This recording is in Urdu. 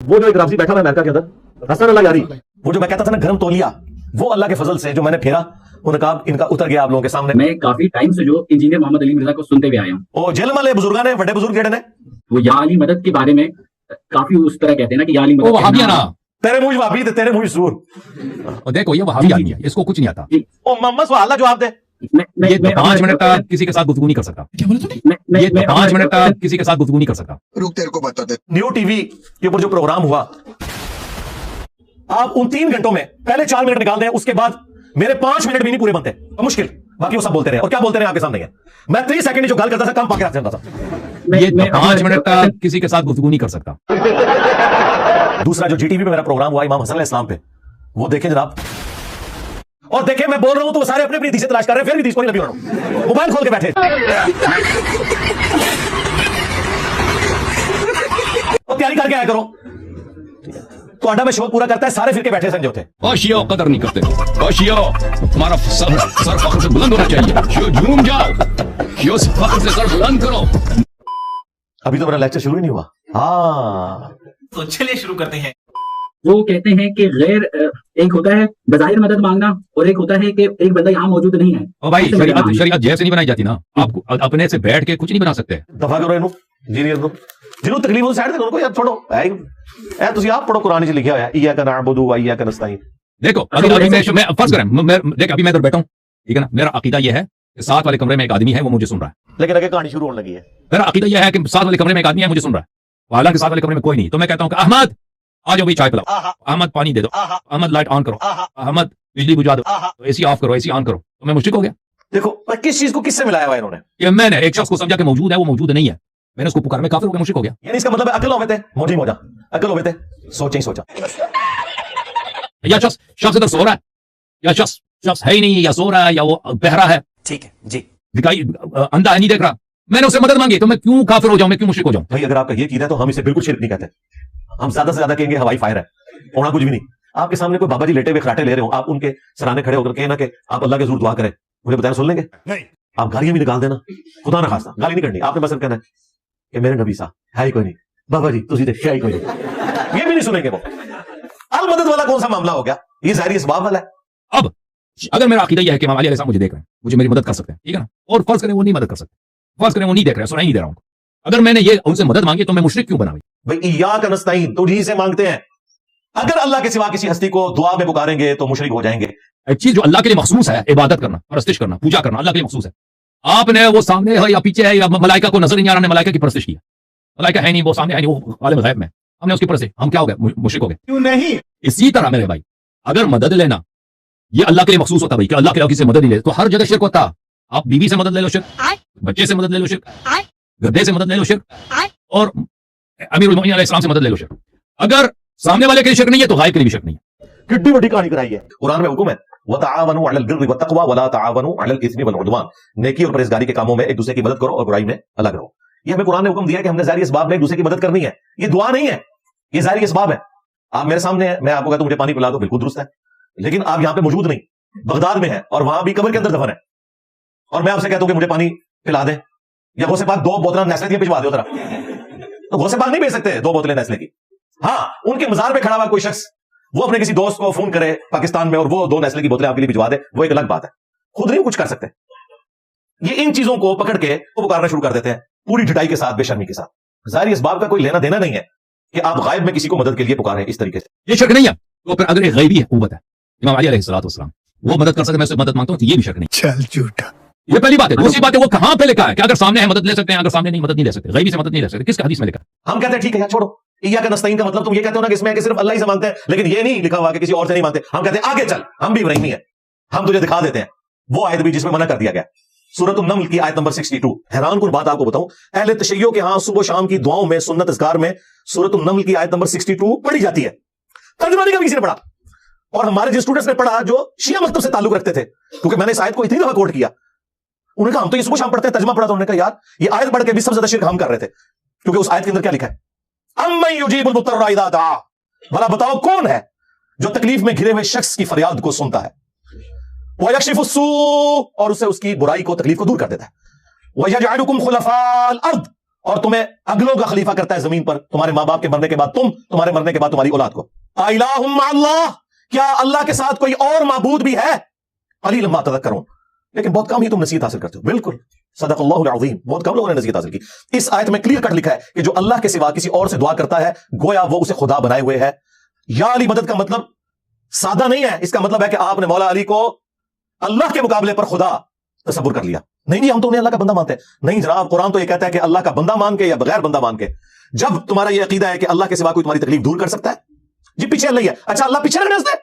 وہ جو ایک رابطی بیٹھا ہے امریکہ کے اندر حسن اللہ یاری, وہ جو میں کہتا تھا نا گرم تولیہ, وہ اللہ کے فضل سے جو میں نے پھیرا وہ نقاب ان کا اتر گیا آپ لوگوں کے سامنے. میں کافی ٹائم سے جو انجینئر محمد علی مرزا کو سنتے ہوئے آیا ہوں, وہ جیل والے بزرگان نے بڑے بزرگ جڑے نے وہ یا علی مدد کے بارے میں کافی اس طرح کہتے ہیں نا کہ یا علی مدد وہابی نا, تیرے منہ وہابی تے تیرے منہ سور. دیکھو یہ وہابی آدمی ہے, اس کو کچھ نہیں آتا. او محمد سوال جواب دے. یہ 5 منٹ تک کسی کے ساتھ گفتگو نہیں کر سکتا. یہ 5 منٹ تک کسی کے ساتھ گفتگو نہیں کر سکتا. رک تیرے کو بتا دے. نیو ٹی وی کے اوپر جو پروگرام ہوا, آپ ان 3 گھنٹوں میں پہلے 4 منٹ نکال دیں, اس کے بعد میرے 5 منٹ بھی نہیں پورے بنتے, مشکل. باقی وہ سب بولتے رہے, اور کیا بولتے رہے آپ کے سامنے ہے. میں 3 سیکنڈ جو گال کرتا تھا کم پاکے رکھ دیتا تھا. یہ 5 منٹ تک کسی کے ساتھ گفتگو نہیں کر سکتا. دوسرا جو جی ٹی وی پہ میرا پروگرام ہوا امام حسن علیہ السلام پہ, وہ دیکھیں جناب, اور دیکھیں میں بول رہا ہوں تو وہ سارے اپنی اپنی حدیثیں تلاش کر رہے ہیں, پھر بھی حدیث کو نہیں لبی ہو رہا ہوں, موبائل کھول کے بیٹھے. اور تیاری کر کے آیا کرو. تو آڈا میں شوق پورا کرتا ہے, سارے فرقے بیٹھے سمجھے ہوتے ہیں. شیعہ قدر نہیں کرتے. شیعہ تمہارا سر فخر سے بلند ہونا چاہیے. شیعہ جھوم جاؤ, شیعہ فخر سے سر بلند کرو. ابھی تو میرا لیکچر شروع ہی نہیں ہوا. ہاں تو چلیے شروع کرتے ہیں. وہ کہتے ہیں کہ غیر ایک ہوتا ہے بظاہر مدد مانگنا, اور ایک ہوتا ہے کہ ایک بندہ یہاں موجود نہیں ہے. او بھائی شریعت جیسے نہیں بنائی جاتی نا, آپ اپنے سے بیٹھ کے کچھ نہیں بنا سکتے. دفاع کرو انہوں جنہوں تکلیف ہو سائڈ دے, چھوڑو اے تسی آپ پڑھو, قرآن چ لکھا ہوا ہے ایاک نعبد و ایاک نستعین. دیکھو ابھی میں فرض کریں, دیکھ ابھی میں ادھر بیٹھا ہوں, ٹھیک ہے نا, میرا عقیدہ یہ ہے کہ ساتھ والے کمرے میں ایک آدمی ہے, وہ مجھے سن رہا ہے. لیکن اگے کہانی شروع ہونے لگی ہے. میرا عقیدہ یہ ہے کہ ساتھ والے کمرے میں ایک آدمی ہے, مجھے سن رہا ہے, حالانکہ ساتھ والے کمرے میں کوئی نہیں. تو میں کہتا ہوں کہ احمد آ جاؤ بھائی چائے پلاؤ, احمد پانی دے دو, احمد لائٹ آن کرو, احمد بجلی بجھا دو, اے سی آف کرو, اے سی آن کرو. تو میں مشرک ہو گیا. دیکھو کس چیز کو کس سے ملایا ہوا انہوں نے, کہ میں نے ایک شخص کو سمجھا کہ موجود ہے, وہ موجود نہیں ہے, میں نے اس کو پکارا, میں کافر ہو گیا, مشرک ہو گیا. یعنی اس کا مطلب ہے عقل ہوئے تھے موجی موجا, عقل ہوئے تھے سوچیں سوچا. یا شخص ادھر سو رہا ہے, یا شخص ہے ہی نہیں, یا سو رہا ہے, یا وہ بہرا ہے, ٹھیک ہے جی, دکھائی اندھا ہے, نہیں دیکھ رہا, میں نے اس سے مدد مانگی, تو میں کیوں کافر ہو جاؤں, میں کیوں مشرک ہو جاؤں؟ بھائی اگر آپ کا یہ قیدا ہے تو ہم اسے بالکل شرک نہیں کہتے. ہم زیادہ سے زیادہ کہیں گے ہوائی فائر ہے, ہونا کچھ بھی نہیں. آپ کے سامنے کوئی بابا جی لیٹے ہوئے خراٹے لے رہے ہو, آپ ان کے سرانے کھڑے ہو کر کہیں نا کہ آپ اللہ کے حضور دعا کریں, مجھے بتایا سن لیں گے نہیں. آپ گالیاں بھی نکال دینا, خدا نہ خواستہ گالی نہیں کرنی, آپ نے بس کہنا ہے کہ میرے نبی صاحب ہے ہی کوئی نہیں, بابا جی تسی تے ہے ہی کوئی نہیں, یہ بھی نہیں سنیں گے. وہ المدد والا کون سا معاملہ ہو گیا, یہ ظاہری اسباب والا ہے. اب اگر میرا عقیدہ یہ ہے کہ امام علی علیہ السلام مجھے دیکھ رہے ہیں, مجھے میری مدد کر سکتے ہیں, ٹھیک ہے نا, اور فرض کریں وہ نہیں مدد کر سکتے, فرض کریں وہ نہیں دیکھ رہے, سنائی نہیں دے رہا ہوں, اگر میں نے یہ ان سے مدد مانگی تو میں مشرک کیوں بنا؟ بھائی ایاک نستعین تجھی سے مانگتے ہیں, اگر اللہ کے سوا کسی ہستی کو دعا میں پکاریں گے تو مشرک ہو جائیں گے. ایک چیز جو اللہ کے لیے مخصوص ہے, عبادت کرنا, پرستش کرنا, پوجا کرنا, اللہ کے لیے مخصوص ہے. آپ نے وہ سامنے ہے یا پیچھے ہے, یا ملائکہ کو نظر نہیں آ رہا, نے ملائکہ کی پرستش کیا, ملائکہ ہے نہیں, وہ سامنے ہے نہیں, وہ عالم غیب میں, ہم نے اس کی پرستش, ہم کیا ہو گئے, مشرک ہو گئے. کیوں نہیں؟ اسی طرح میرے بھائی اگر مدد لینا یہ اللہ کے لیے مخصوص ہوتا بھائی, کہ اللہ کے علاوہ کسی سے مدد نہیں لے, تو ہر جگہ شرک ہوتا. آپ بیوی سے مدد لے لو شرک, بچے سے مدد لے لو شرک, گدھے سے مدد لے لو شرک, اور امیر المومنین علیہ السلام سے مدد لے لو شرک. اگر سامنے والے کے لیے شرک نہیں ہے تو غائب کے لیے بھی شرک نہیں ہے. کتنی بڑی کہانی کرائی ہے. قرآن میں حکم ہے وَتَعَاوَنُوا عَلَى الْبِرِّ وَالتَّقْوَى وَلَا تَعَاوَنُوا عَلَى الْإِثْمِ وَالْعُدْوَانِ, نیکی اور پرہیزگاری کے کاموں میں ایک دوسرے کی مدد کرو اور برائی میں الگ رہو. یہ ہمیں قرآن نے حکم دیا کہ ہم نے ظاہری اسباب میں ایک دوسرے کی مدد کرنی ہے. یہ دعا نہیں ہے, یہ ظاہری اسباب ہے. آپ میرے سامنے ہیں, میں آپ کو کہتا ہوں مجھے پانی پلا دو, بالکل درست ہے, لیکن آپ یہاں پہ موجود نہیں, بغداد میں ہیں, اور وہاں بھی قبر کے اندر دفن ہے, اور میں آپ سے کہتا ہوں کہ مجھے پانی پلا دیں, یا غوث پاک 2 بوتلیں نیسلے کی بھجوا دو ذرا, تو غوث پاک نہیں بھیج سکتے 2 بوتلیں نیسلے کی. ہاں ان کے مزار پہ کھڑا ہوا کوئی شخص وہ اپنے کسی دوست کو فون کرے پاکستان میں, اور وہ 2 نیسلے کی بوتلیں آپ کے لیے بھجوا دے, وہ ایک الگ بات ہے, خود نہیں کچھ کر سکتے. یہ ان چیزوں کو پکڑ کے وہ پکارنا شروع کر دیتے ہیں پوری ڈھٹائی کے ساتھ, بے شرمی کے ساتھ. ظاہری اسباب کا کوئی لینا دینا نہیں ہے کہ آپ غائب میں کسی کو مدد کے لیے پکاریں اس طریقے سے. یہ شرک نہیں ہے. تو پھر اگر ایک غیبی ہے قوت ہے, امام علی علیہ السلام وہ مدد کر سکتے, میں اس سے مدد مانگتا ہوں, تو یہ بھی شرک نہیں. چل جھوٹا. یہ پہلی بات ہے. دوسری بات ہے وہ کہاں پہ لکھا ہے کہ اگر سامنے ہے مدد لے سکتے ہیں, اگر سامنے نہیں مدد نہیں لے سکتے, غیبی سے مدد نہیں لے سکتے, کس حدیث میں لکھا ہے؟ ہم کہتے ہیں ٹھیک ہے یار چھوڑو, ایاک نستعین کا مطلب تم یہ کہتے ہو نا کہ اس میں کہ صرف اللہ ہی سے مانگتے ہیں, لیکن یہ نہیں لکھا ہوا کہ کسی اور سے نہیں مانگتے. ہم کہتے ہیں آگے چل, ہم بھی ابراہیمی ہیں, ہم تجھے دکھا دیتے ہیں وہ آیت بھی جس میں منع کر دیا گیا, سورۃ النمل کی آیت نمبر 62. حیران کن بات آپ کو بتاؤں, اہل تشیع کے ہاں صبح و شام کی دعاؤں میں, سنت اذکار میں سورۃ النمل کی آیت نمبر 62 پڑھی جاتی ہے. ترجمہ نہیں کسی نے پڑھا, اور ہمارے جن اسٹوڈنٹس نے پڑھا جو شیعہ مکتب سے تعلق رکھتے تھے, کیونکہ میں نے اس آیت کو اتنی دفعہ کوٹ کیا, انہوں نے کہا ہم تو یہ صبح شام پڑھتے ہیں, ترجمہ پڑھا تو انہوں نے کہا یار یہ آیت پڑھ کے بھی سب سے زیادہ شرک ہم کر رہے تھے, کیونکہ اس آیت کے اندر کیا لکھا ہے, امن یجیب المضطر اذا دعا, بھلا بتاؤ کون ہے جو تکلیف میں گھرے ہوئے شخص کی فریاد کو سنتا ہے, ویکشف السوء, اور اسے اس کی برائی کو تکلیف کو دور کر دیتا ہے, ویجعلکم خلفاء الارض, اور تمہیں اگلوں کا خلیفہ کرتا ہے زمین پر, تمہارے ماں باپ کے مرنے کے بعد تم, تمہارے مرنے کے بعد تمہاری اولاد کو. الہ مع اللہ, کیا اللہ کے ساتھ کوئی اور معبود بھی ہے؟ قلیل ما تذکرون, لیکن بہت کم ہی تم نصیحت حاصل کرتے ہو. بالکل صدق اللہ العظیم, بہت کم لوگوں نے نصیحت حاصل کی. اس آیت میں کلیئر کٹ لکھا ہے کہ جو اللہ کے سوا کسی اور سے دعا کرتا ہے گویا وہ اسے خدا بنائے ہوئے ہے. یا علی مدد کا مطلب سادہ نہیں ہے, اس کا مطلب ہے کہ آپ نے مولا علی کو اللہ کے مقابلے پر خدا تصور کر لیا. نہیں جی ہم تو انہیں اللہ کا بندہ مانتے ہیں. نہیں جناب, قرآن تو یہ کہتا ہے کہ اللہ کا بندہ مان کے یا بغیر بندہ مان کے. جب تمہارا یہ عقیدہ ہے کہ اللہ کے سوا کوئی تمہاری تکلیف دور کر سکتا ہے, جی پیچھے اللہ ہی ہے, اچھا اللہ پیچھے رکھنے سے